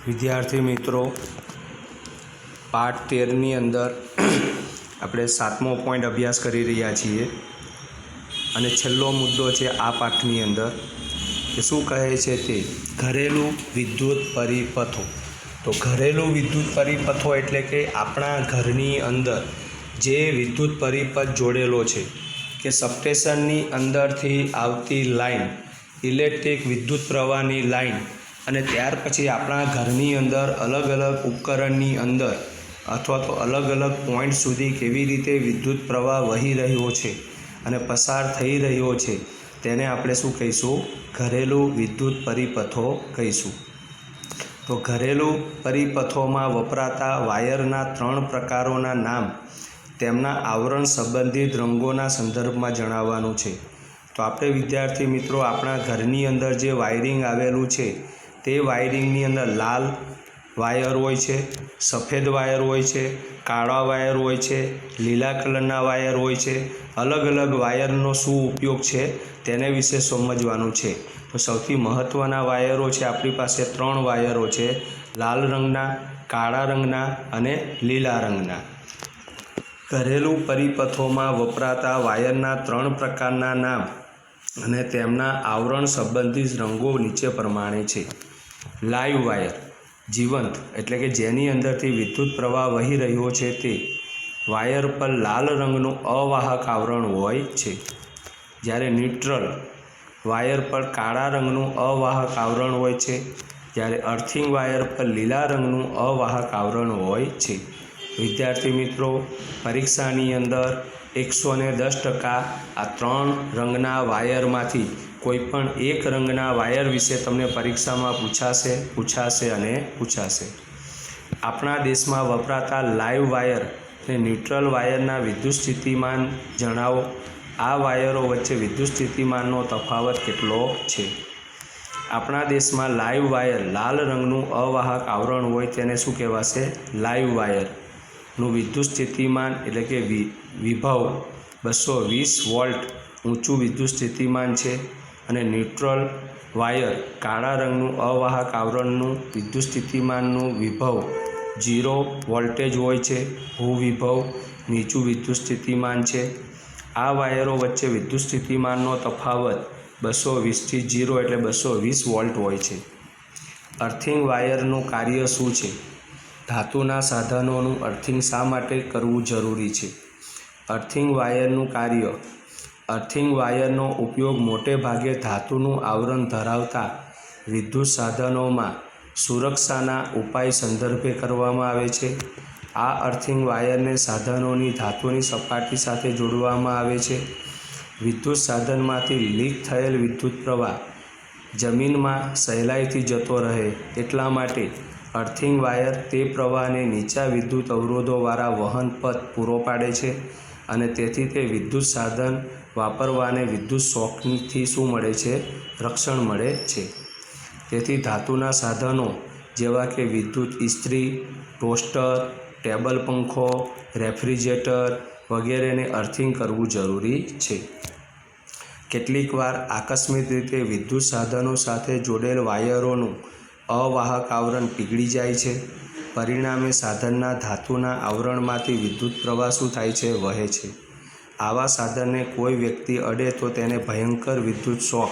વિદ્યાર્થી મિત્રો, પાઠ 13ની અંદર આપણે 7મો પોઈન્ટ અભ્યાસ કરી રહ્યા છીએ અને છેલ્લો મુદ્દો છે આ પાઠની અંદર કે શું કહે છે તે ઘરેલું વિદ્યુત પરિપથો. તો ઘરેલું વિદ્યુત પરિપથો એટલે કે આપણા ઘરની અંદર જે વિદ્યુત પરિપથ જોડેલો છે કે સબસ્ટેશનની અંદરથી આવતી લાઈન, ઇલેક્ટ્રિક વિદ્યુત પ્રવાહની લાઈન, અને ત્યાર પછી આપણા ઘરની અંદર અલગ અલગ ઉપકરણની અંદર અથવા તો અલગ અલગ પોઈન્ટ સુધી કેવી રીતે વિદ્યુત પ્રવાહ વહી રહ્યો છે અને પસાર થઈ રહ્યો છે તેને આપણે શું કહીશું? ઘરેલું વિદ્યુત પરિપથો કહીશું. તો ઘરેલું પરિપથોમાં વપરાતા વાયરના 3 પ્રકારોના નામ તેમના આવરણ સંબંધિત રંગોના સંદર્ભમાં જણાવવાનું છે. તો આપણે વિદ્યાર્થી મિત્રો આપણા ઘરની અંદર જે વાયરિંગ આવેલું છે તે વાયરિંગની અંદર લાલ વાયર હોય છે, સફેદ વાયર હોય છે, કાળા વાયર હોય છે, લીલા કલરના વાયર હોય છે. અલગ અલગ વાયરનો શું ઉપયોગ છે તેને વિશે સમજવાનું છે. તો સૌથી મહત્ત્વના વાયરો છે, આપણી પાસે 3 વાયરો છે, લાલ રંગના, કાળા રંગના અને લીલા રંગના. ઘરેલું પરિપથોમાં વપરાતા વાયરના 3 પ્રકારના નામ અને તેમના આવરણ સંબંધિત રંગો નીચે પ્રમાણે છે. લાઈવ વાયર, જીવંત એટલે કે જેની અંદરથી વિદ્યુત પ્રવાહ વહી રહ્યો છે તે વાયર પર લાલ રંગનું અવાહક આવરણ હોય છે. જ્યારે ન્યુટ્રલ વાયર પર કાળા રંગનું અવાહક આવરણ હોય છે. જ્યારે અર્થિંગ વાયર પર લીલા રંગનું અવાહક આવરણ હોય છે. વિદ્યાર્થી મિત્રો, પરીક્ષાની અંદર 110% આ 3 રંગના વાયરમાંથી કોઈપણ એક રંગના વાયર વિશે તમને પરીક્ષામાં પૂછાશે. આપણા દેશમાં વપરાતા લાઈવ વાયર અને ન્યુટ્રલ વાયરના વિદ્યુત સ્થિતિમાન જણાવો. આ વાયરો વચ્ચે વિદ્યુત સ્થિતિમાનનો તફાવત કેટલો છે? આપણા દેશમાં લાઈવ વાયર લાલ રંગનું અવાહક આવરણ હોય તેને શું કહેવાશે? લાઈવ વાયરનું વિદ્યુત સ્થિતિમાન એટલે કે વિભવ 220 વોલ્ટ ઊંચું વિદ્યુત સ્થિતિમાન છે. અને ન્યુટ્રલ વાયર કાળા રંગનું અવાહક આવરણનું વિદ્યુત સ્થિતિમાનનું વિભવ 0 વોલ્ટેજ હોય છે. ભૂવિભવ નીચું વિદ્યુત સ્થિતિમાન છે. આ વાયરો વચ્ચે વિદ્યુત સ્થિતિમાનનો તફાવત 220 થી 0 એટલે 220 વોલ્ટ હોય છે. અર્થિંગ વાયરનું કાર્ય શું છે? ધાતુના સાધનોનું અર્થિંગ શા માટે કરવું જરૂરી છે? અર્થિંગ વાયરનું કાર્ય. અર્થિંગ વાયરનો ઉપયોગ મોટે ભાગે ધાતુનું આવરણ ધરાવતા વિદ્યુત સાધનોમાં સુરક્ષાના ઉપાય સંદર્ભે કરવામાં આવે છે. આ અર્થિંગ વાયરને સાધનોની ધાતુની સપાટી સાથે જોડવામાં આવે છે. વિદ્યુત સાધનમાંથી લીક થયેલ વિદ્યુત પ્રવાહ જમીનમાં સહેલાઈથી જતો રહે એટલા માટે અર્થિંગ વાયર તે પ્રવાહને નીચા વિદ્યુત અવરોધોવાળા વહન પથ પૂરો પાડે છે અને તેથી તે વિદ્યુત સાધન વાપરવાને વિદ્યુત શોકથી શું મળે છે? રક્ષણ મળે છે. તેથી ધાતુના સાધનો જેવા કે વિદ્યુત ઇસ્ત્રી, ટોસ્ટર, ટેબલ પંખો, રેફ્રિજરેટર વગેરેને અર્થિંગ કરવું જરૂરી છે. કેટલીકવાર આકસ્મિક રીતે વિદ્યુત સાધનો સાથે જોડેલ વાયરોનું અવાહક આવરણ પીગળી જાય છે. પરિણામે સાધનના ધાતુના આવરણમાંથી વિદ્યુત પ્રવાહ શું થાય છે? વહે છે. આવા સાધનને કોઈ વ્યક્તિ અડે તો તેને ભયંકર વિદ્યુત શોક,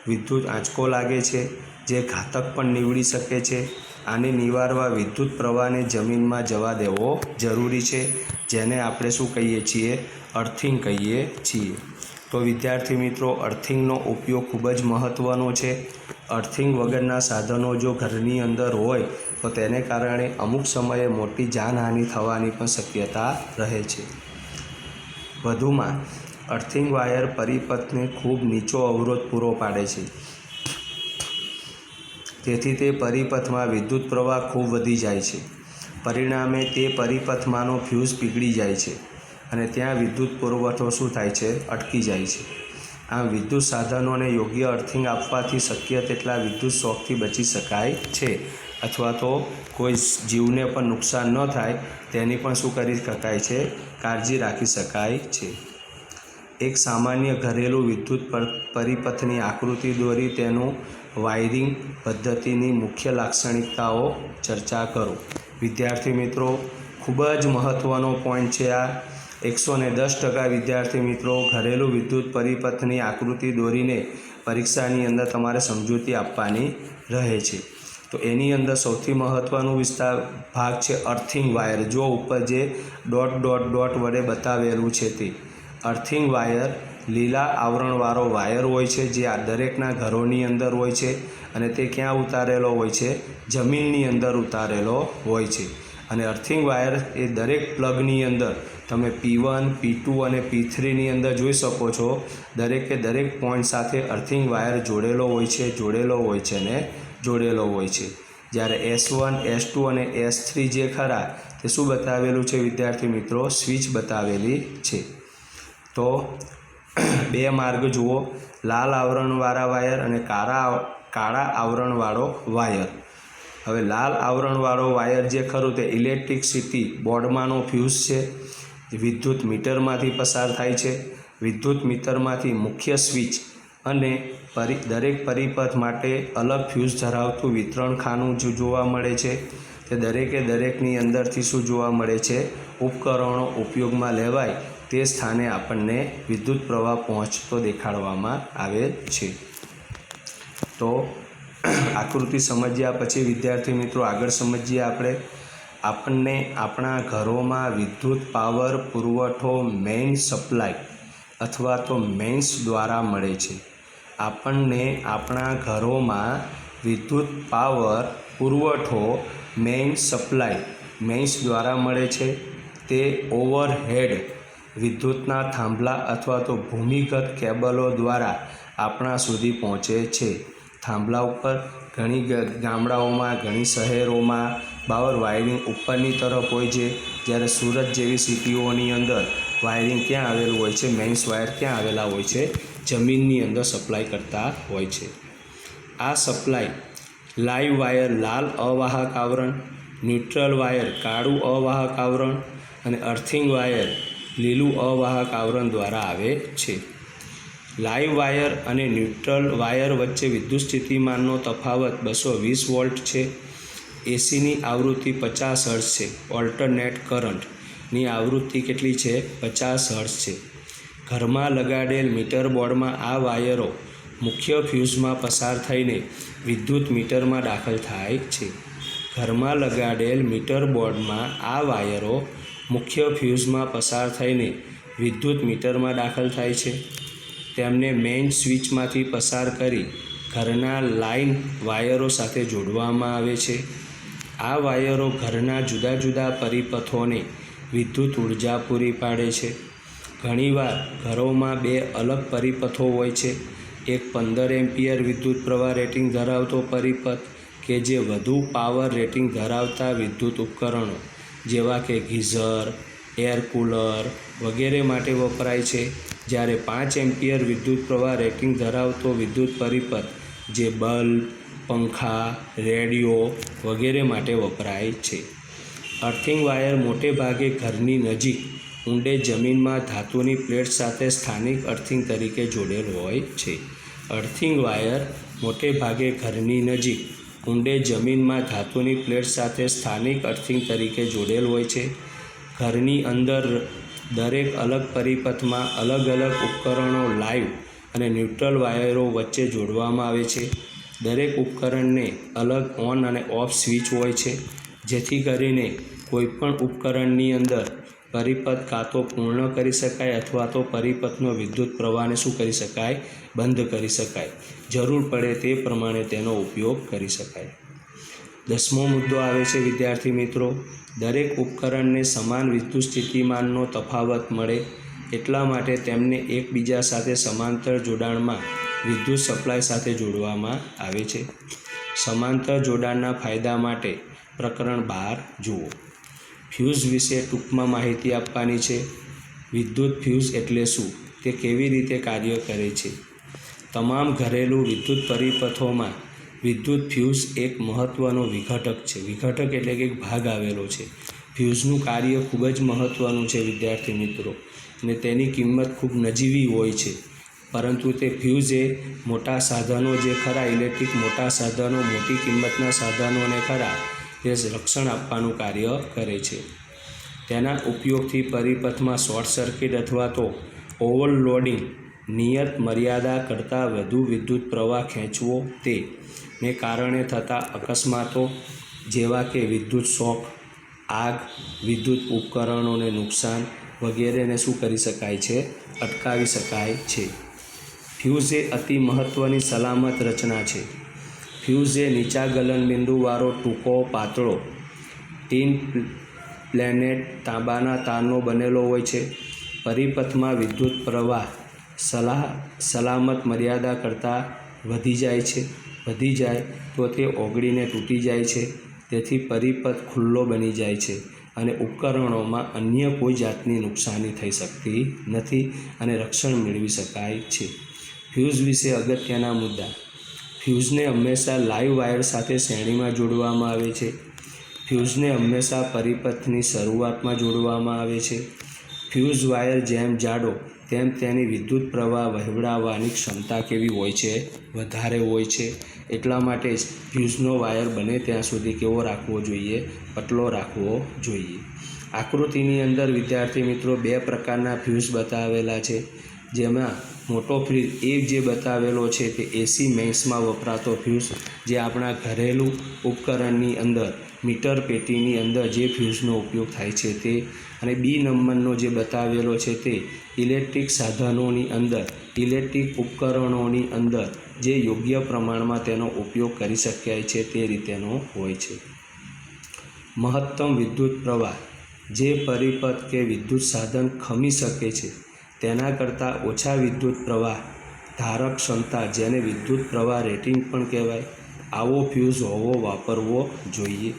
વિદ્યુત આંચકો લાગે છે જે ઘાતક પણ નીવડી શકે છે. આને નિવારવા વિદ્યુત પ્રવાહને જમીનમાં જવા દેવો જરૂરી છે, જેને આપણે શું કહીએ છીએ? અર્થિંગ કહીએ છીએ. તો વિદ્યાર્થી મિત્રો, અર્થિંગનો ઉપયોગ ખૂબ જ મહત્ત્વનો છે. અર્થિંગ વગરના સાધનો જો ઘરની અંદર હોય તો તેને કારણે અમુક સમયે મોટી જાનહાનિ થવાની પણ શક્યતા રહે છે. વધુમાં અર્થિંગ વાયર પરિપથને ખૂબ નીચો અવરોધ પૂરો પાડે છે. તેથી તે પરિપથમાં વિદ્યુત પ્રવાહ ખૂબ વધી જાય છે. પરિણામે તે પરિપથમાંનો ફ્યુઝ પીગળી જાય છે અને ત્યાં વિદ્યુત પુરવઠો શું થાય છે? અટકી જાય છે. આમ વિદ્યુત સાધનોને યોગ્ય અર્થિંગ આપવાથી શક્ય તેટલા વિદ્યુત શોકથી બચી શકાય છે અથવા તો કોઈ જીવને પણ નુકસાન ન થાય તેની પણ શું કરી શકાય છે? કાળજી રાખી શકાય છે. એક સામાન્ય ઘરેલું વિદ્યુત પરિપથની આકૃતિ દોરી તેનું વાયરિંગ પદ્ધતિની મુખ્ય લાક્ષણિકતાઓ ચર્ચા કરો. વિદ્યાર્થી મિત્રો, ખૂબ જ મહત્ત્વનો પોઈન્ટ છે આ. 110% વિદ્યાર્થી મિત્રો ઘરેલું વિદ્યુત પરિપથની આકૃતિ દોરીને પરીક્ષાની અંદર તમારે સમજૂતી આપવાની રહે છે. તો એની અંદર સૌથી મહત્ત્વનો ભાગ છે અર્થિંગ વાયર. જો ઉપર જે ડોટ ડોટ ડોટ વડે બતાવેલું છે તે અર્થિંગ વાયર લીલા આવરણવાળો વાયર હોય છે, જે આ દરેકના ઘરોની અંદર હોય છે અને તે ક્યાં ઉતારેલો હોય છે? જમીનની અંદર ઉતારેલો હોય છે. અને અર્થિંગ વાયર એ દરેક પ્લગની અંદર તમે P1, P2 અને P3ની અંદર જોઈ શકો છો. દરેકે દરેક પોઈન્ટ સાથે અર્થિંગ વાયર જોડેલો હોય છે અને જોડેલો હોય છે. જ્યારે S1, S2 અને S3 જે ખરા તે શું બતાવેલું છે વિદ્યાર્થી મિત્રો? સ્વિચ બતાવેલી છે. તો બે માર્ગ જુઓ, લાલ આવરણવાળા વાયર અને કાળા આવરણવાળો વાયર. હવે લાલ આવરણવાળો વાયર જે ખરું તે ઇલેક્ટ્રિસિટી બોર્ડમાંનો ફ્યુઝ છે. વિદ્યુત મીટરમાંથી પસાર થાય છે. વિદ્યુત મીટરમાંથી મુખ્ય સ્વિચ અને દરેક પરિપથ માટે અલગ ફ્યુઝ ધરાવતું વિતરણ ખાનું જોવા મળે છે. તે દરેકે દરેકની અંદરથી શું જોવા મળે છે? ઉપકરણો ઉપયોગમાં લેવાય તે સ્થાને આપણને વિદ્યુત પ્રવાહ પહોંચતો દેખાડવામાં આવેલ છે. તો આકૃતિ સમજ્યા પછી વિદ્યાર્થી મિત્રો આગળ સમજીએ આપણને આપણા ઘરોમાં વિદ્યુત પાવર પુરવઠો મેઇન સપ્લાય અથવા તો મેઇન્સ દ્વારા મળે છે. આપણને આપણા ઘરોમાં વિદ્યુત પાવર પુરવઠો મેઇન સપ્લાય મેઇન્સ દ્વારા મળે છે. તે ઓવરહેડ વિદ્યુતના થાંભલા અથવા તો ભૂમિગત કેબલો દ્વારા આપણા સુધી પહોંચે છે. થાંભલા ઉપર ઘણી ગામડાઓમાં, ઘણી શહેરોમાં પાવર વાયરિંગ ઉપરની તરફ હોય છે, જ્યારે સુરત જેવી સિટીઓની અંદર વાયરિંગ ક્યાં આવેલું હોય છે? મેઇન્સ વાયર ક્યાં આવેલા હોય છે? જમીનની અંદર સપ્લાય કરતા હોય છે. આ સપ્લાય લાઈવ વાયર લાલ અવાહક આવરણ, ન્યુટ્રલ વાયર કાળું અવાહક આવરણ અને અર્થિંગ વાયર લીલું અવાહક આવરણ દ્વારા આવે છે. લાઈવ વાયર અને ન્યુટ્રલ વાયર વચ્ચે વિદ્યુત સ્થિતિમાનનો તફાવત 220 વોલ્ટ છે. એસીની આવૃત્તિ 50 હર્ટ્ઝ છે. ઓલ્ટરનેટ કરંટની આવૃત્તિ કેટલી છે? 50 હર્ટ્ઝ છે. ઘરમાં લગાડેલ મીટર બોર્ડમાં આ વાયરો મુખ્ય ફ્યુઝમાં પસાર થઈને વિદ્યુત મીટરમાં દાખલ થાય છે. ઘરમાં લગાડેલ મીટર બોર્ડમાં આ વાયરો મુખ્ય ફ્યુઝમાં પસાર થઈને વિદ્યુત મીટરમાં દાખલ થાય છે. તેમને મેઇન સ્વિચમાંથી પસાર કરી ઘરના લાઇન વાયરો સાથે જોડવામાં આવે છે. આ વાયરો ઘરના જુદા જુદા પરિપથોને વિદ્યુત ઉર્જા પૂરી પાડે છે. ઘણીવાર ઘરોમાં બે અલગ પરિપથો હોય છે. એક 15 એમ્પિયર વિદ્યુત પ્રવાહ રેટિંગ ધરાવતો પરિપથ કે જે વધુ પાવર રેટિંગ ધરાવતા વિદ્યુત ઉપકરણો જેવા કે ગીઝર, એર કુલર વગેરે માટે વપરાય છે. જ્યારે 5 એમ્પિયર વિદ્યુત પ્રવાહ રેટિંગ ધરાવતો વિદ્યુત પરિપથ જે બલ્બ, પંખા, રેડિયો વગેરે માટે વપરાય છે. અર્થિંગ વાયર મોટે ભાગે ઘરની નજીક ઊંડે જમીનમાં ધાતુની પ્લેટ સાથે સ્થાનિક અર્થિંગ તરીકે જોડેલ હોય છે. અર્થિંગ વાયર મોટે ભાગે ઘરની નજીક ઊંડે જમીનમાં ધાતુની પ્લેટ સાથે સ્થાનિક અર્થિંગ તરીકે જોડેલ હોય છે. ઘરની અંદર દરેક અલગ પરિપથમાં અલગ અલગ ઉપકરણો લાઈવ અને ન્યુટ્રલ વાયરો વચ્ચે જોડવામાં આવે છે. દરેક ઉપકરણને અલગ ઓન અને ઓફ સ્વિચ હોય છે, જેથી કરીને કોઈપણ ઉપકરણની અંદર પરિપથ કાં તો પૂર્ણ કરી શકાય અથવા તો પરિપથનો વિદ્યુત પ્રવાહને શું કરી શકાય? બંધ કરી શકાય. જરૂર પડે તે પ્રમાણે તેનો ઉપયોગ કરી શકાય. 10મો મુદ્દો આવે છે વિદ્યાર્થી મિત્રો, દરેક ઉપકરણને સમાન વિદ્યુત સ્થિતિમાનનો તફાવત મળે એટલા માટે તેમને એકબીજા સાથે સમાંતર જોડાણમાં વિદ્યુત સપ્લાય સાથે જોડવામાં આવે છે. સમાંતર જોડાણના ફાયદા માટે પ્રકરણ 12 જુઓ. ફ્યુઝ વિશે ટૂંકમાં માહિતી આપવાની છે. વિદ્યુત ફ્યુઝ એટલે શું? તે કેવી રીતે કાર્ય કરે છે? તમામ ઘરેલું વિદ્યુત પરિપથોમાં વિદ્યુત ફ્યુઝ એક મહત્ત્વનો વિઘટક છે. વિઘટક એટલે કે એક ભાગ આવેલો છે. ફ્યુઝનું કાર્ય ખૂબ જ મહત્ત્વનું છે વિદ્યાર્થી મિત્રો, અને તેની કિંમત ખૂબ નજીવી હોય છે. પરંતુ તે ફ્યુઝ એ મોટા સાધનો જે ખરા ઇલેક્ટ્રિક મોટા સાધનો મોટી કિંમતના સાધનોને ખરા તે રક્ષણ આપવાનું કાર્ય કરે છે. તેના ઉપયોગથી પરિપથમાં શોર્ટ સર્કિટ અથવા તો ઓવરલોડિંગ નિયત મર્યાદા કરતાં વધુ વિદ્યુત પ્રવાહ ખેંચવો તેને કારણે થતા અકસ્માતો જેવા કે વિદ્યુત શોક, આગ, વિદ્યુત ઉપકરણોને નુકસાન વગેરેને શું કરી શકાય છે? અટકાવી શકાય છે. ફ્યુઝ એ અતિ મહત્ત્વની સલામત રચના છે. ફ્યુઝ એ નીચા ગલનબિંદુવાળો ટૂંકો પાતળો ટીન પ્લેટેડ તાંબાના તારનો બનેલો હોય છે. પરિપથમાં વિદ્યુત પ્રવાહ સલામત મર્યાદા કરતાં વધી જાય તો તે ઓગળીને તૂટી જાય છે. તેથી પરિપથ ખુલ્લો બની જાય છે અને ઉપકરણોમાં અન્ય કોઈ જાતની નુકસાની થઈ શકતી નથી અને રક્ષણ મેળવી શકાય છે. ફ્યુઝ વિશે અગત્યના મુદ્દા. ફ્યુઝને હંમેશા લાઇવ વાયર સાથે શ્રેણીમાં જોડવામાં આવે છે. ફ્યુઝને હંમેશા પરિપથની શરૂઆતમાં જોડવામાં આવે છે. ફ્યુઝ વાયર જેમ જાડો તેમ તેની વિદ્યુત પ્રવાહ વહેવડાવવાની ક્ષમતા કેવી હોય છે? વધારે હોય છે. એટલા માટે જ ફ્યુઝનો વાયર બને ત્યાં સુધી કેવો રાખવો જોઈએ? પતલો રાખવો જોઈએ. આકૃતિની અંદર વિદ્યાર્થી મિત્રો બે પ્રકારના ફ્યુઝ બતાવેલા છે. જેમાં મોટો ફ્યુઝ એ જે બતાવેલો છે તે એસી મેઇન્સમાં વપરાતો ફ્યુઝ, જે આપણા ઘરેલું ઉપકરણની અંદર મીટર પેટીની અંદર જે ફ્યુઝનો ઉપયોગ થાય છે તે. અને બી નંબરનો જે બતાવેલો છે તે ઇલેક્ટ્રિક સાધનોની અંદર, ઇલેક્ટ્રિક ઉપકરણોની અંદર જે યોગ્ય પ્રમાણમાં તેનો ઉપયોગ કરી શકાય છે તે રીતેનો હોય છે. મહત્તમ વિદ્યુત પ્રવાહ. જે પરિપથ કે વિદ્યુત સાધન ખમી શકે છે તેના કરતાં ઓછા વિદ્યુત પ્રવાહ ધારક ક્ષમતા, જેને વિદ્યુત પ્રવાહ રેટિંગ પણ કહેવાય, આવો ફ્યુઝ વાપરવો જોઈએ.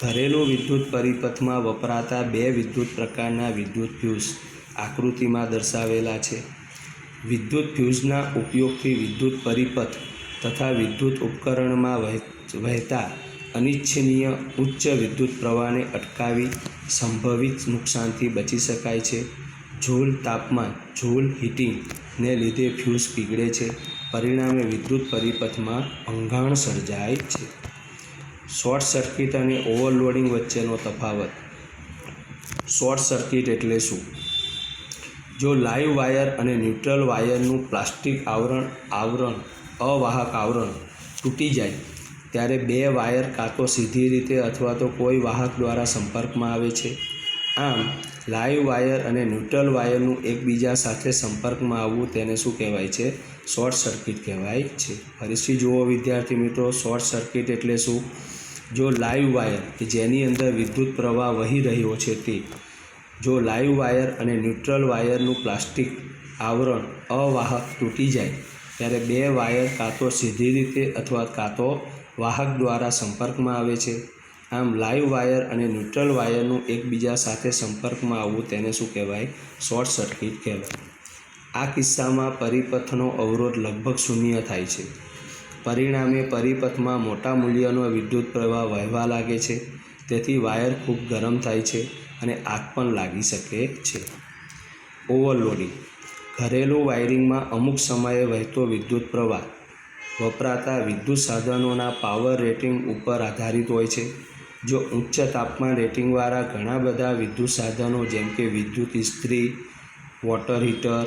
ઘરેલું વિદ્યુત પરિપથમાં વપરાતા બે વિદ્યુત પ્રકારના વિદ્યુત ફ્યુઝ આકૃતિમાં દર્શાવેલા છે. વિદ્યુત ફ્યુઝના ઉપયોગથી વિદ્યુત પરિપથ તથા વિદ્યુત ઉપકરણમાં વહેતા અનિચ્છનીય ઉચ્ચ વિદ્યુત પ્રવાહને અટકાવી સંભવિત નુકસાનથી બચી શકાય છે. જૂલ તાપમાન, જૂલ હીટિંગને લીધે ફ્યુઝ પીગળે છે. પરિણામે વિદ્યુત પરિપથમાં ભંગાણ સર્જાય છે. શોર્ટ સર્કિટ અને ઓવરલોડિંગ વચ્ચેનો તફાવત. શોર્ટ સર્કિટ એટલે શું? જો લાઇવ વાયર અને ન્યુટ્રલ વાયરનું પ્લાસ્ટિક અવાહક આવરણ તૂટી જાય ત્યારે બે વાયર કાં તો સીધી રીતે અથવા તો કોઈ વાહક દ્વારા સંપર્કમાં આવે છે. આમ લાઇવ વાયર અને ન્યુટ્રલ વાયરનું એકબીજા સાથે સંપર્કમાં આવવું તેને શું કહેવાય છે? શોર્ટ સર્કિટ કહેવાય છે. ફરીથી જુઓ વિદ્યાર્થી મિત્રો, શોર્ટ સર્કિટ એટલે શું? જો લાઇવ વાયર કે જેની અંદર વિદ્યુત પ્રવાહ વહી રહ્યો છે તે, જો લાઇવ વાયર અને ન્યુટ્રલ વાયરનું પ્લાસ્ટિક આવરણ અવાહક તૂટી જાય ત્યારે બે વાયર કાં તો સીધી રીતે અથવા કાં તો વાહક દ્વારા સંપર્કમાં આવે છે. આમ લાઇવ વાયર અને ન્યુટ્રલ વાયરનું એકબીજા સાથે સંપર્કમાં આવવું તેને શું કહેવાય? શોર્ટ સર્કિટ કહેવાય. આ કિસ્સામાં પરિપથનો અવરોધ લગભગ શૂન્ય થાય છે. પરિણામે પરિપથમાં મોટા મૂલ્યનો વિદ્યુત પ્રવાહ વહેવા લાગે છે. તેથી વાયર ખૂબ ગરમ થાય છે અને આગ પણ લાગી શકે છે. ઓવરલોડિંગ. ઘરેલું વાયરિંગમાં અમુક સમયે વહેતો વિદ્યુત પ્રવાહ વપરાતા વિદ્યુત સાધનોના પાવર રેટિંગ ઉપર આધારિત હોય છે. જો ઉચ્ચ તાપમાન રેટિંગવાળા ઘણા બધા વિદ્યુત સાધનો જેમ કે વિદ્યુત ઇસ્ત્રી, વોટર હીટર,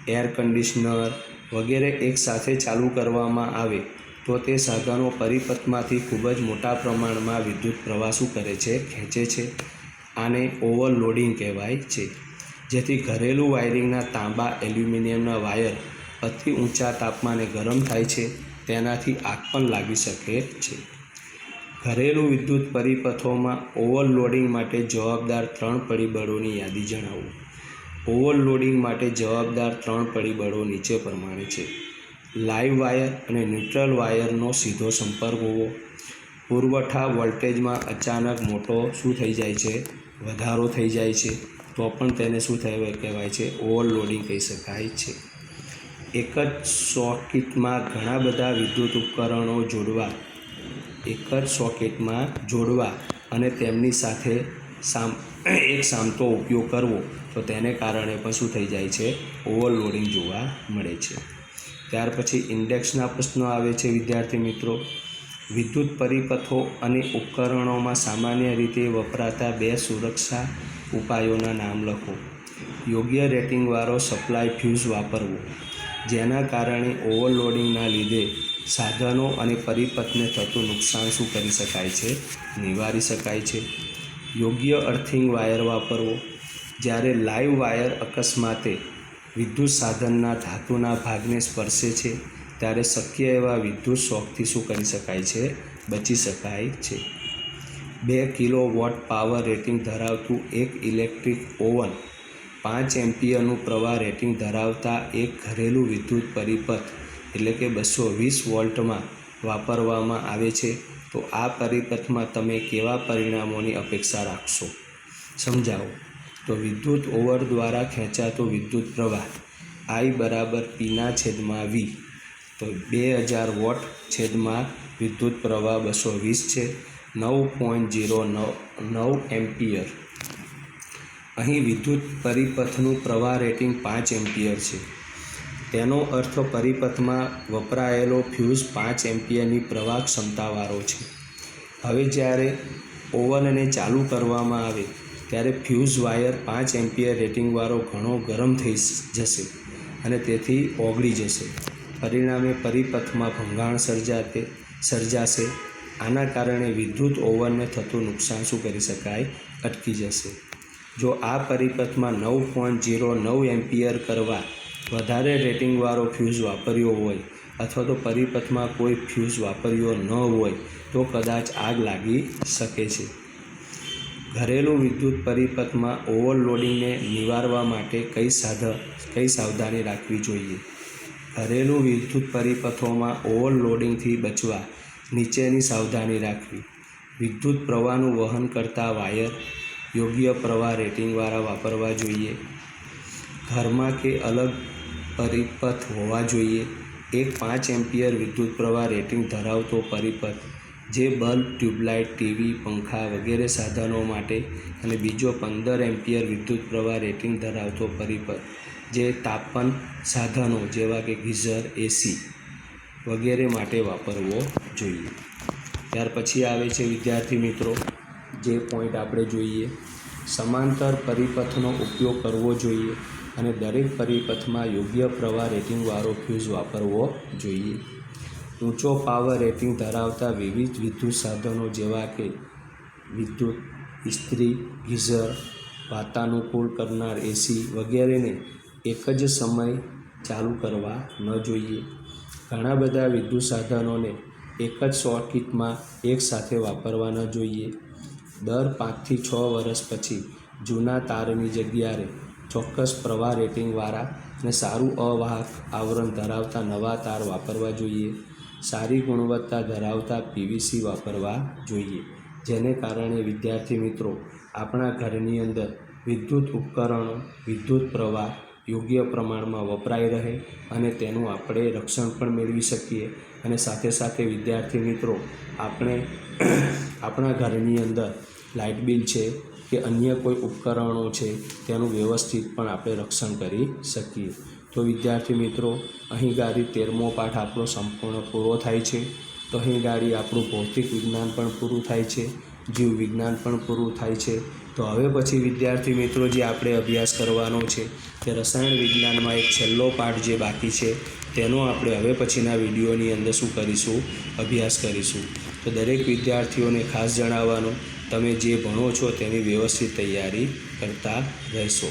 એર કન્ડિશનર વગેરે એકસાથે ચાલુ કરવામાં આવે તો તે સાધનો પરિપથમાંથી ખૂબ જ મોટા પ્રમાણમાં વિદ્યુત પ્રવાહ શું કરે છે? ખેંચે છે. આને ઓવરલોડિંગ કહેવાય છે. જેથી ઘરેલું વાયરિંગના તાંબા, એલ્યુમિનિયમના વાયર અતિ ઊંચા તાપમાને ગરમ થાય છે. તેનાથી આગ પણ લાગી શકે છે. ઘરેલું વિદ્યુત પરિપથોમાં ઓવરલોડિંગ માટે જવાબદાર 3 પરિબળોની યાદી જણાવો. ઓવરલોડિંગ માટે જવાબદાર 3 પરિબળો નીચે પ્રમાણે છે. લાઇવ વાયર અને ન્યુટ્રલ વાયરનો સીધો સંપર્ક હોવો. પુરવઠા વોલ્ટેજમાં અચાનક મોટો શું થઈ જાય છે? વધારો થઈ જાય છે. તો પણ તેને શું કહેવાય છે? ઓવરલોડિંગ કહી શકાય છે. એક જ સોકેટમાં ઘણા બધા વિદ્યુત ઉપકરણો જોડવા અને તેમની સાથે એક સામતો ઉપયોગ કરવો તો તેને કારણે પણ શું થઈ જાય છે, ઓવરલોડિંગ જોવા મળે છે. ત્યાર પછી ઇન્ડેક્સના પ્રશ્નો આવે છે વિદ્યાર્થી મિત્રો. વિદ્યુત પરિપથો અને ઉપકરણોમાં સામાન્ય રીતે વપરાતા 2 સુરક્ષા ઉપાયોના નામ લખો. યોગ્ય રેટિંગવાળો સપ્લાય ફ્યુઝ વાપરવો, જેના કારણે ઓવરલોડિંગના લીધે સાધનો અને પરિપથને થતું નુકસાન શું કરી શકાય છે, નિવારી શકાય છે. યોગ્ય અર્થિંગ વાયર વાપરવો, જ્યારે લાઈવ વાયર અકસ્માતે વિદ્યુત સાધનના ધાતુના ભાગને સ્પર્શે છે ત્યારે શક્ય એવા વિદ્યુત શોકથી શું કરી શકાય છે, બચી શકાય છે. 2 કિલોવોટ પાવર રેટિંગ ધરાવતું એક ઇલેક્ટ્રિક ઓવન, 5 એમ્પિયરનું પ્રવાહ રેટિંગ ધરાવતા એક ઘરેલું વિદ્યુત પરિપથ એટલે કે 220 વોલ્ટમાં વાપરવામાં આવે છે તો આ પરિપથમાં તમે કેવા પરિણામોની અપેક્ષા રાખશો, સમજાવો. તો વિદ્યુત ઓવર દ્વારા ખેંચાતો વિદ્યુત પ્રવાહ I બરાબર P/V. તો 2000 વોટ છેદમાં વિદ્યુત પ્રવાહ 220 છે, 9.09 એમ્પિયર. અહીં વિદ્યુત પરિપથનું પ્રવાહ રેટિંગ 5 એમ્પિયર છે. તેનો અર્થ પરિપથમાં વપરાયેલો ફ્યુઝ 5 એમ્પિયરની પ્રવાહ ક્ષમતાવાળો છે. હવે જ્યારે ઓવનને ચાલુ કરવામાં આવે ત્યારે ફ્યુઝ વાયર 5 એમ્પિયર રેટિંગવાળો ઘણો ગરમ થઈ જશે અને તેથી ઓગળી જશે. પરિણામે પરિપથમાં ભંગાણ સર્જાશે. આના કારણે વિદ્યુત ઓવનને થતું નુકસાન શું કરી શકાય, અટકી જશે. જો આ પરિપથમાં 9.09 એમ્પિયર કરવા વધારે રેટિંગવાળો ફ્યુઝ વાપર્યો હોય અથવા તો પરિપથમાં કોઈ ફ્યુઝ વાપર્યો ન હોય તો કદાચ આગ લાગી શકે છે. ઘરેલું વિદ્યુત પરિપથમાં ઓવરલોડિંગને નિવારવા માટે કઈ સાવધાની રાખવી જોઈએ? ઘરેલું વિદ્યુત પરિપથોમાં ઓવરલોડિંગથી બચવા નીચેની સાવધાની રાખવી. વિદ્યુત પ્રવાહનું વહન કરતા વાયર યોગ્ય પ્રવાહ રેટિંગવાળા વાપરવા જોઈએ. ઘરમાં કે અલગ પરિપથ હોવા જોઈએ. એક 5 એમ્પિયર વિદ્યુત પ્રવાહ રેટિંગ ધરાવતો પરિપથ જે બલ્બ, ટ્યુબલાઇટ, ટીવી, પંખા વગેરે સાધનો માટે અને બીજો 15 એમ્પિયર વિદ્યુત પ્રવાહ રેટિંગ ધરાવતો પરિપથ જે તાપન સાધનો જેવા કે ગીઝર, એસી વગેરે માટે વાપરવો જોઈએ. ત્યાર પછી આવે છે વિદ્યાર્થી મિત્રો જે પોઈન્ટ આપણે જોઈએ, સમાંતર પરિપથનો ઉપયોગ કરવો જોઈએ અને દરેક પરિપથમાં યોગ્ય પ્રવાહ રેટિંગવાળો ફ્યુઝ વાપરવો જોઈએ. ઊંચો પાવર રેટિંગ ધરાવતા વિવિધ વિદ્યુત સાધનો જેવા કે વિદ્યુત ઇસ્ત્રી, ગીઝર, વાતાનુકૂળ કરનાર એસી વગેરેને એક જ સમયે ચાલુ કરવા ન જોઈએ. ઘણા બધા વિદ્યુત સાધનોને એક જ સર્કિટમાં એકસાથે વાપરવા ન જોઈએ. દર 5 થી 6 વર્ષ પછી જૂના તારની જગ્યાએ ચોક્કસ પ્રવાહ રેટિંગવાળા અને સારું અવાહક આવરણ ધરાવતા નવા તાર વાપરવા જોઈએ. સારી ગુણવત્તા ધરાવતા PVC વાપરવા જોઈએ, જેને કારણે વિદ્યાર્થી મિત્રો આપણા ઘરની અંદર વિદ્યુત ઉપકરણો, વિદ્યુત પ્રવાહ યોગ્ય પ્રમાણમાં વપરાઈ રહે અને તેનું આપણે રક્ષણ પણ મેળવી શકીએ અને સાથે સાથે વિદ્યાર્થી મિત્રો આપણે આપણા ઘરની અંદર લાઇટ બિલ છે કે અન્ય કોઈ ઉપકરણો છે તેનું વ્યવસ્થિત પણ આપણે રક્ષણ કરી શકીએ. તો વિદ્યાર્થી મિત્રો અહીં ગાડી 13મો પાઠ આપણો સંપૂર્ણ પૂરો થાય છે. તો અહીં ગાડી આપણું ભૌતિક વિજ્ઞાન પણ પૂરું થાય છે, જીવ વિજ્ઞાન પણ પૂરું થાય છે. તો હવે પછી વિદ્યાર્થી મિત્રો જે આપણે અભ્યાસ કરવાનો છે તે રસાયણ વિજ્ઞાનમાં એક છેલ્લો પાઠ જે બાકી છે તેનો આપણે હવે પછીના વિડીયોની અંદર શું કરીશું, અભ્યાસ કરીશું. તો દરેક વિદ્યાર્થીઓને ખાસ જણાવવાનું, તમે જે ભણો છો તેની વ્યવસ્થિત તૈયારી કરતા રહેશો.